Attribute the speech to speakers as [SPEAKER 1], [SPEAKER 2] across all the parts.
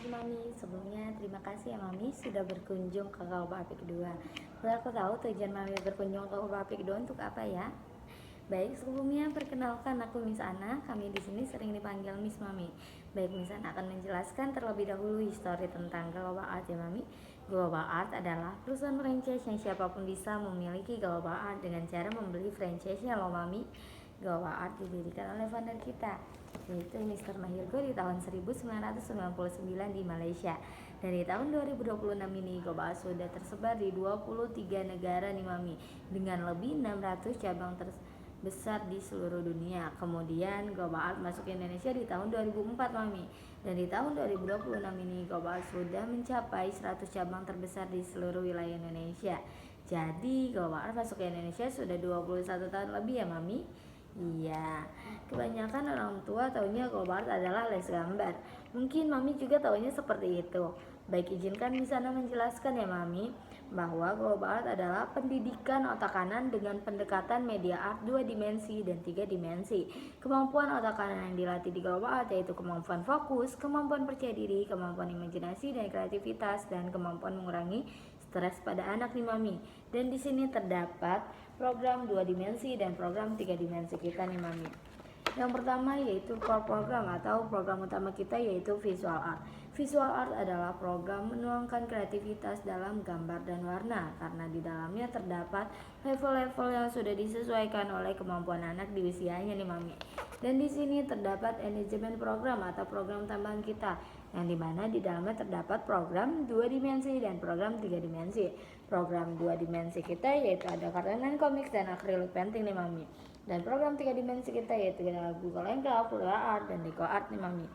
[SPEAKER 1] pagi Mami. Sebelumnya terima kasih ya Mami sudah berkunjung ke Kalpa Api kedua. Boleh aku tahu tujuan Mami berkunjung ke Kalpa Api kedua untuk apa ya? Baik, sebelumnya perkenalkan aku Miss Ana. Kami di sini sering dipanggil Miss Mami. Baik, Miss Ana akan menjelaskan terlebih dahulu histori tentang Global Art ya Mami. Global Art adalah perusahaan franchise yang siapapun bisa memiliki Global Art dengan cara membeli franchise-nya loh Mami. Global Art didirikan oleh founder kita, yaitu Mr. Mahirgo di tahun 1999 di Malaysia. Dari tahun 2026 ini Global Art sudah tersebar di 23 negara nih Mami, dengan lebih 600 cabang besar di seluruh dunia. Kemudian Global Art masuk ke Indonesia di tahun 2004 Mami. Dan di tahun 2026 ini Global Art sudah mencapai 100 cabang terbesar di seluruh wilayah Indonesia. Jadi Global Art masuk ke Indonesia sudah 21 tahun lebih ya Mami. Iya, kebanyakan orang tua taunya Global Art adalah les gambar. Mungkin Mami juga taunya seperti itu. Baik, izinkan di sana menjelaskan ya Mami, bahwa Global Art adalah pendidikan otak kanan dengan pendekatan media art 2 dimensi dan 3 dimensi. Kemampuan otak kanan yang dilatih di Global Art yaitu kemampuan fokus, kemampuan percaya diri, kemampuan imajinasi dan kreativitas, dan kemampuan mengurangi stres pada anak nih Mami. Dan di sini terdapat program 2 dimensi dan program 3 dimensi kita nih Mami. Yang pertama yaitu core program atau program utama kita yaitu visual art. Visual art adalah program menuangkan kreativitas dalam gambar dan warna, karena di dalamnya terdapat level-level yang sudah disesuaikan oleh kemampuan anak di usianya nih Mami. Dan di sini terdapat enhancement program atau program tambahan kita, yang dimana di dalamnya terdapat program 2 dimensi dan program 3 dimensi. Program 2 dimensi kita yaitu ada kartunan komik dan acrylic painting nih Mami. Dan program 3 dimensi kita yaitu Google Engage, Full Art, dan Deco Art nih Mami.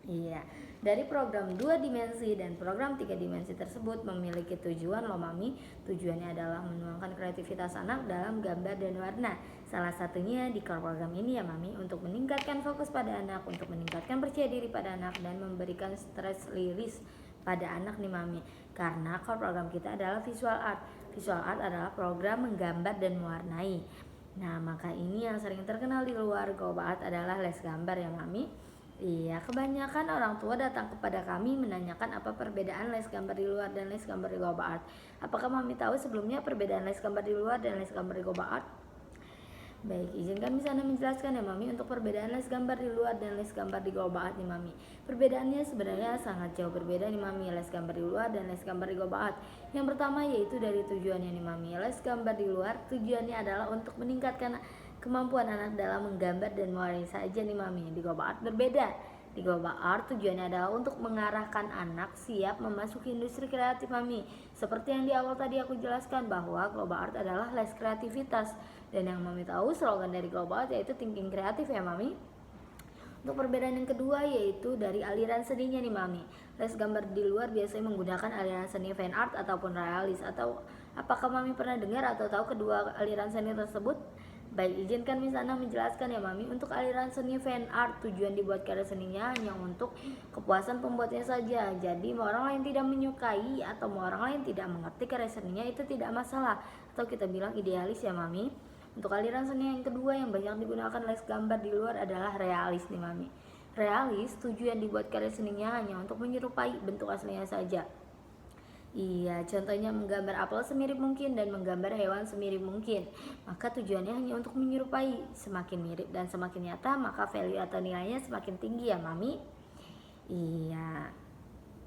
[SPEAKER 1] Iya, dari program 2 dimensi dan program 3 dimensi tersebut memiliki tujuan loh Mami. Tujuannya adalah menuangkan kreativitas anak dalam gambar dan warna. Salah satunya di core program ini ya Mami, untuk meningkatkan fokus pada anak, untuk meningkatkan percaya diri pada anak, dan memberikan stress release pada anak nih Mami. Karena core program kita adalah visual art. Visual art adalah program menggambar dan mewarnai. Nah, maka ini yang sering terkenal di luar Global Art adalah les gambar ya Mami. Iya, kebanyakan orang tua datang kepada kami menanyakan apa perbedaan les gambar di luar dan les gambar di Global Art. Apakah Mami tahu sebelumnya perbedaan les gambar di luar dan les gambar di Global Art? Baik, izinkan bisa Anda menjelaskan ya Mami untuk perbedaan les gambar di luar dan les gambar di Global Art nih Mami. Perbedaannya sebenarnya sangat jauh berbeda nih Mami, les gambar di luar dan les gambar di Global Art. Yang pertama yaitu dari tujuannya nih Mami. Les gambar di luar tujuannya adalah untuk meningkatkan kemampuan anak dalam menggambar dan mewarnai saja nih Mami. Di Global Art berbeda. Di Global Art tujuannya adalah untuk mengarahkan anak siap memasuki industri kreatif Mami. Seperti yang di awal tadi aku jelaskan bahwa Global Art adalah les kreativitas. Dan yang Mami tahu slogan dari Global Art yaitu thinking kreatif ya Mami. Untuk perbedaan yang kedua yaitu dari aliran seninya nih Mami. Les gambar di luar biasanya menggunakan aliran seni fan art ataupun realis. Atau apakah Mami pernah dengar atau tahu kedua aliran seni tersebut? Baik, izinkan Miss Ana menjelaskan ya Mami. Untuk aliran seni fan art, tujuan dibuat karya seninya hanya untuk kepuasan pembuatnya saja. Jadi mau orang lain tidak menyukai atau mau orang lain tidak mengerti karya seninya itu tidak masalah, atau kita bilang idealis ya Mami. Untuk aliran seni yang kedua yang banyak digunakan les gambar di luar adalah realis nih Mami. Realis tujuan dibuat karya seninya hanya untuk menyerupai bentuk aslinya saja. Iya, contohnya menggambar apel semirip mungkin dan menggambar hewan semirip mungkin. Maka tujuannya hanya untuk menyerupai. Semakin mirip dan semakin nyata, maka value atau nilainya semakin tinggi ya Mami. Iya.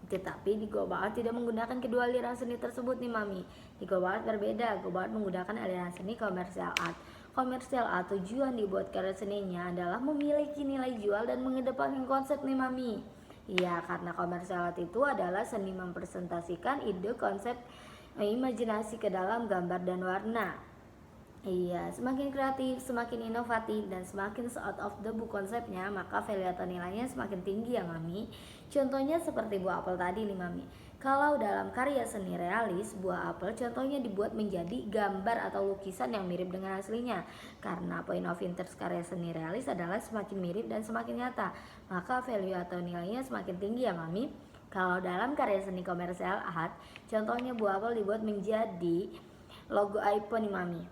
[SPEAKER 1] Tetapi di Global Art tidak menggunakan kedua aliran seni tersebut nih Mami. Di Global Art berbeda. Global Art menggunakan aliran seni komersial art. Komersial art tujuan dibuat karya seninya adalah memiliki nilai jual dan mengedepankan konsep nih Mami. Iya, karena komersial art itu adalah seni mempresentasikan ide, konsep, imajinasi ke dalam gambar dan warna. Iya, semakin kreatif, semakin inovatif, dan semakin out of the book konsepnya, maka value atau nilainya semakin tinggi ya Mami. Contohnya seperti buah apel tadi nih Mami. Kalau dalam karya seni realis, buah apel contohnya dibuat menjadi gambar atau lukisan yang mirip dengan aslinya. Karena point of interest karya seni realis adalah semakin mirip dan semakin nyata, maka value atau nilainya semakin tinggi ya Mami. Kalau dalam karya seni komersial art, contohnya buah apel dibuat menjadi logo iPhone nih Mami.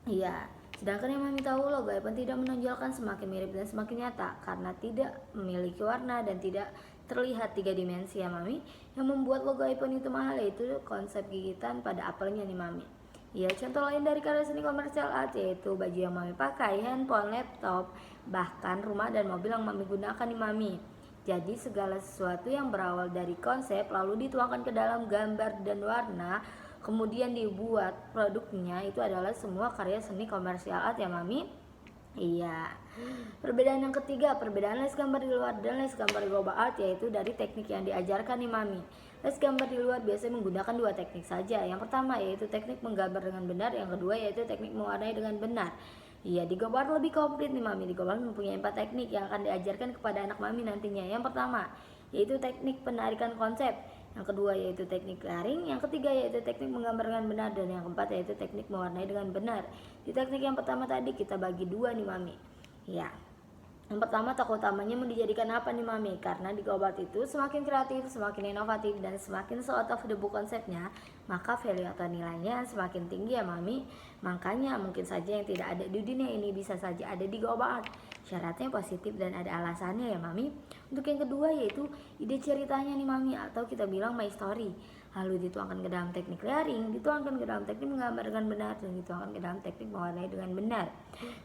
[SPEAKER 1] Iya, sedangkan yang Mami tahu logo iPhone tidak menonjolkan semakin mirip dan semakin nyata karena tidak memiliki warna dan tidak terlihat 3 dimensi ya Mami. Yang membuat logo iPhone itu mahal yaitu konsep gigitan pada apelnya nih Mami. Ya, contoh lain dari karya seni komersial art yaitu baju yang Mami pakai, handphone, laptop, bahkan rumah dan mobil yang Mami gunakan nih Mami. Jadi segala sesuatu yang berawal dari konsep lalu dituangkan ke dalam gambar dan warna, kemudian dibuat produknya, itu adalah semua karya seni komersial art ya Mami. Iya. Perbedaan yang ketiga, perbedaan les gambar di luar dan les gambar di global art yaitu dari teknik yang diajarkan nih Mami. Les gambar di luar biasanya menggunakan 2 teknik saja. Yang pertama yaitu teknik menggambar dengan benar, yang kedua yaitu teknik mewarnai dengan benar. Iya, di global art lebih komplit nih Mami. Di global art mempunyai 4 teknik yang akan diajarkan kepada anak Mami nantinya. Yang pertama yaitu teknik penarikan konsep, yang kedua yaitu teknik layering, yang ketiga yaitu teknik menggambar dengan benar, dan yang keempat yaitu teknik mewarnai dengan benar. Di teknik yang pertama tadi kita bagi 2 nih Mami. Ya. Yang pertama, tokoh utamanya mau dijadikan apa nih Mami? Karena di global itu semakin kreatif, semakin inovatif, dan semakin out of the book konsepnya, maka value atau nilainya semakin tinggi ya Mami. Makanya mungkin saja yang tidak ada di dunia ini bisa saja ada di global art. Syaratnya positif dan ada alasannya ya Mami. Untuk yang kedua yaitu ide ceritanya nih Mami, atau kita bilang my story. Lalu dituangkan ke dalam teknik layering, dituangkan ke dalam teknik menggambar dengan benar, dan dituangkan ke dalam teknik mewarnai dengan benar.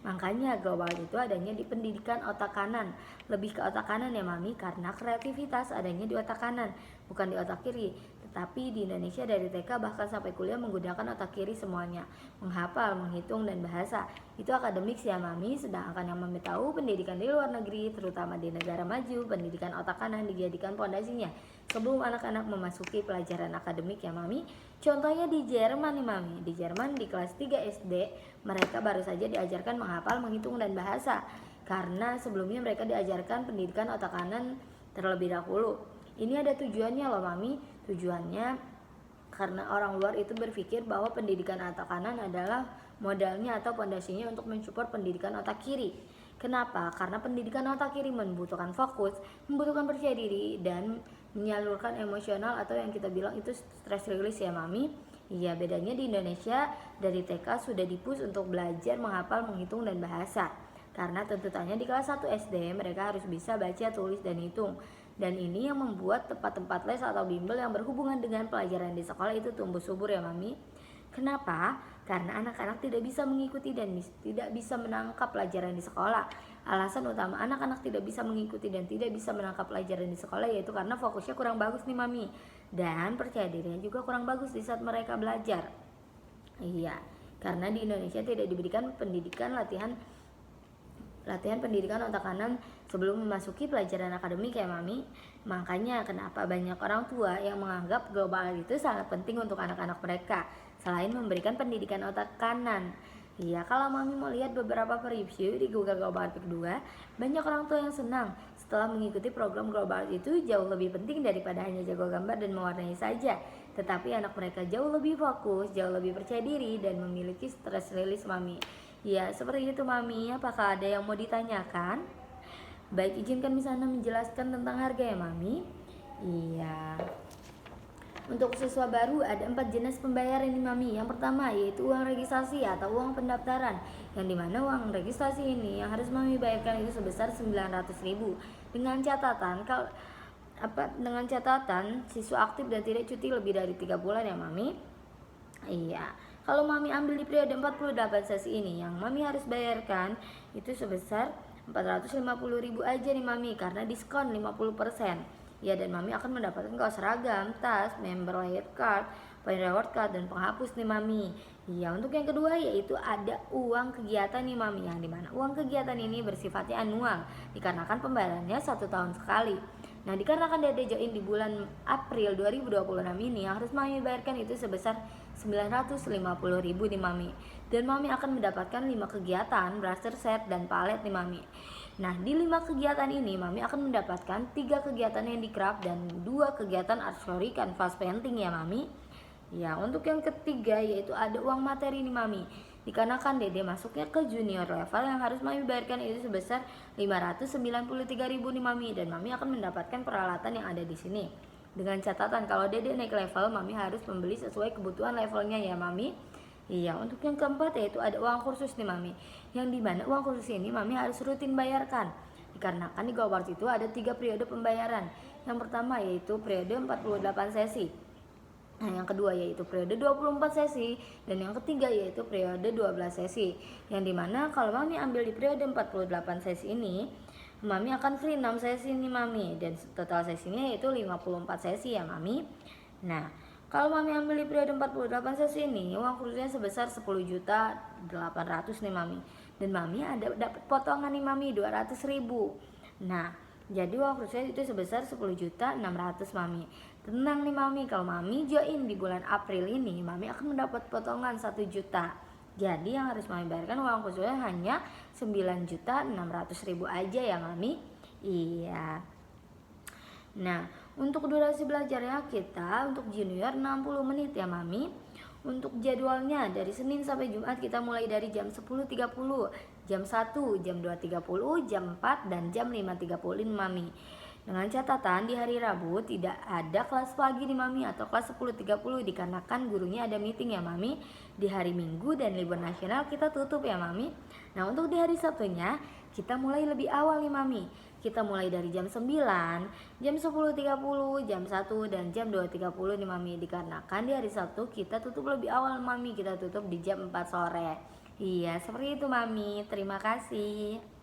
[SPEAKER 1] Makanya global itu adanya di pendidikan otak kanan, lebih ke otak kanan ya Mami, karena kreativitas adanya di otak kanan, bukan di otak kiri. Tetapi di Indonesia dari TK bahkan sampai kuliah menggunakan otak kiri semuanya, menghafal, menghitung, dan bahasa. Itu akademik ya Mami, sedangkan yang Mami tahu pendidikan di luar negeri, terutama di negara maju, pendidikan otak kanan dijadikan pondasinya sebelum anak-anak memasuki pelajaran akademik ya Mami. Contohnya di Jerman nih Mami. Di Jerman di kelas 3 SD mereka baru saja diajarkan menghafal, menghitung, dan bahasa, karena sebelumnya mereka diajarkan pendidikan otak kanan terlebih dahulu. Ini ada tujuannya loh Mami. Tujuannya karena orang luar itu berpikir bahwa pendidikan otak kanan adalah modalnya atau pondasinya untuk mensupport pendidikan otak kiri. Kenapa? Karena pendidikan otak kiri membutuhkan fokus, membutuhkan percaya diri, dan menyalurkan emosional atau yang kita bilang itu stress release ya Mami. Iya, bedanya di Indonesia dari TK sudah dipush untuk belajar menghafal, menghitung, dan bahasa. Karena tuntutannya di kelas 1 SD mereka harus bisa baca, tulis, dan hitung. Dan ini yang membuat tempat-tempat les atau bimbel yang berhubungan dengan pelajaran di sekolah itu tumbuh subur ya Mami. Kenapa? Karena anak-anak tidak bisa mengikuti dan tidak bisa menangkap pelajaran di sekolah. Alasan utama anak-anak tidak bisa mengikuti dan tidak bisa menangkap pelajaran di sekolah yaitu karena fokusnya kurang bagus nih Mami. Dan percaya dirinya juga kurang bagus di saat mereka belajar. Iya, karena di Indonesia tidak diberikan latihan pendidikan otak kanan sebelum memasuki pelajaran akademik ya Mami. Makanya kenapa banyak orang tua yang menganggap global itu sangat penting untuk anak-anak mereka selain memberikan pendidikan otak kanan. Iya, kalau Mami mau lihat beberapa review di Google Global Art 2, banyak orang tua yang senang setelah mengikuti program Global Art itu jauh lebih penting daripada hanya jago gambar dan mewarnai saja. Tetapi anak mereka jauh lebih fokus, jauh lebih percaya diri, dan memiliki stress release Mami. Ya, seperti itu Mami. Apakah ada yang mau ditanyakan? Baik, izinkan Miss Ana menjelaskan tentang harga ya Mami. Iya. Untuk siswa baru ada 4 jenis pembayaran nih Mami. Yang pertama yaitu uang registrasi atau uang pendaftaran, yang dimana uang registrasi ini yang harus Mami bayarkan itu sebesar 900.000 dengan catatan siswa aktif dan tidak cuti lebih dari 3 bulan ya Mami. Iya. Kalau Mami ambil di periode 48 sesi ini, yang Mami harus bayarkan itu sebesar 450.000 aja nih Mami, karena diskon 50%. Ya, dan Mami akan mendapatkan kaos seragam, tas, member loyalty card, point reward card, dan penghapus nih Mami. Ya, untuk yang kedua yaitu ada uang kegiatan nih Mami, yang dimana uang kegiatan ini bersifatnya anual, dikarenakan pembayarannya 1 tahun sekali. Nah, dikarenakan Dede join di bulan April 2026 ini, yang harus Mami bayarkan itu sebesar 950.000 nih Mami. Dan Mami akan mendapatkan 5 kegiatan, blaster set, dan palet nih Mami. Nah, di 5 kegiatan ini Mami akan mendapatkan 3 kegiatan handicraft dan 2 kegiatan art story canvas painting ya Mami. Ya, untuk yang ketiga yaitu ada uang materi nih Mami. Dikarenakan Dede masuknya ke junior level, yang harus Mami bayarkan itu sebesar 593.000 nih Mami, dan Mami akan mendapatkan peralatan yang ada di sini. Dengan catatan kalau Dede naik level, Mami harus membeli sesuai kebutuhan levelnya ya Mami. Iya, untuk yang keempat yaitu ada uang kursus nih Mami, yang dimana uang kursus ini Mami harus rutin bayarkan. Dikarenakan di Go-Apart itu ada 3 periode pembayaran. Yang pertama yaitu periode 48 sesi. Nah, yang kedua yaitu periode 24 sesi, dan yang ketiga yaitu periode 12 sesi. Yang dimana kalau Mami ambil di periode 48 sesi ini, Mami akan free 6 sesi nih Mami, dan total sesinya yaitu 54 sesi ya Mami. Nah, kalau Mami ambil di periode 48 sesi ini, uang khususnya sebesar 10.800.000 nih Mami. Dan Mami ada dapat potongan nih Mami 200.000. Nah, jadi uang khususnya itu sebesar 10.600.000 Mami. Tenang nih Mami, kalau Mami join di bulan April ini, Mami akan mendapat potongan 1 juta. Jadi yang harus Mami bayarkan uang khususnya hanya 9.600.000 aja ya Mami. Iya. Nah, untuk durasi belajarnya kita untuk junior 60 menit ya Mami. Untuk jadwalnya dari Senin sampai Jumat kita mulai dari jam 10.30, jam 1, jam 2.30, jam 4, dan jam 5.30 Mami. Dengan catatan di hari Rabu tidak ada kelas pagi nih Mami atau kelas 10.30 dikarenakan gurunya ada meeting ya Mami. Di hari Minggu dan libur nasional kita tutup ya Mami. Nah, untuk di hari Sabtunya kita mulai lebih awal nih Mami. Kita mulai dari jam 9, jam 10.30, jam 1, dan jam 2.30 nih Mami. Dikarenakan di hari Sabtu kita tutup lebih awal Mami. Kita tutup di jam 4 sore. Iya, seperti itu Mami. Terima kasih.